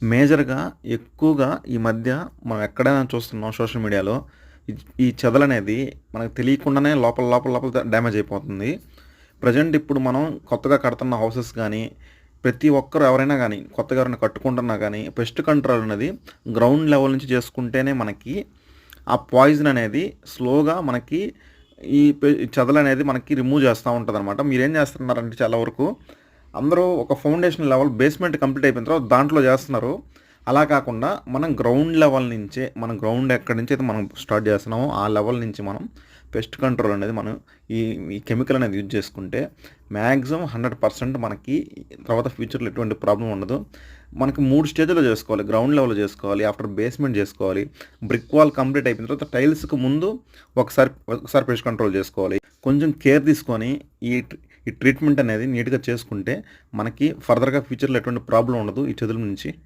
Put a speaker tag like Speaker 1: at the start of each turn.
Speaker 1: మేజర్‌గా ఎక్కువగా ఈ మధ్య మనం ఎక్కడైనా చూస్తున్నాం సోషల్ మీడియాలో. ఈ ఈ చెదలనేది మనకు తెలియకుండానే లోపల డ్యామేజ్ అయిపోతుంది. ప్రెజెంట్ ఇప్పుడు మనం కొత్తగా కడుతున్న హౌసెస్ గానీ, ప్రతి ఒక్కరు ఎవరైనా గానీ, కొత్తగా ఎవరైనా కట్టుకుంటున్నా గానీ, పెస్ట్ కంట్రోల్ అనేది గ్రౌండ్ లెవెల్ నుంచి చేసుకుంటేనే మనకి ఆ పాయిజన్ అనేది స్లోగా మనకి ఈ చెదలనేది మనకి రిమూవ్ చేస్తా ఉంటదనమాట. మీరేం చేస్తున్నారంటే చాలా వరకు అందరూ ఒక ఫౌండేషన్ లెవెల్ బేస్మెంట్ కంప్లీట్ అయిపోయిన తర్వాత దాంట్లో చేస్తున్నారు. అలా కాకుండా మనం గ్రౌండ్ లెవెల్ నుంచే మనం గ్రౌండ్ ఎక్కడి నుంచి అయితే మనం స్టార్ట్ చేస్తున్నామో ఆ లెవెల్ నుంచి మనం పెస్ట్ కంట్రోల్ అనేది మనం ఈ ఈ కెమికల్ అనేది యూజ్ చేసుకుంటే మ్యాక్సిమం 100% మనకి తర్వాత ఫ్యూచర్‌లో ఎటువంటి ప్రాబ్లమ్ ఉండదు. మనకి 3 స్టేజ్‌లో చేసుకోవాలి. గ్రౌండ్ లెవెల్‌లో చేసుకోవాలి. ఆఫ్టర్ బేస్మెంట్ చేసుకోవాలి. బ్రిక్ వాల్ కంప్లీట్ అయిపోయిన తర్వాత టైల్స్‌కి ముందు ఒకసారి పెస్ట్ కంట్రోల్ చేసుకోవాలి. కొంచెం కేర్ తీసుకొని ఈ ఈ ట్రీట్మెంట్ అనేది నీట్‌గా చేసుకుంటే మనకి ఫర్దర్‌గా ఫ్యూచర్‌లో ఎటువంటి ప్రాబ్లమ్ ఉండదు ఈ చెదుల నుంచి.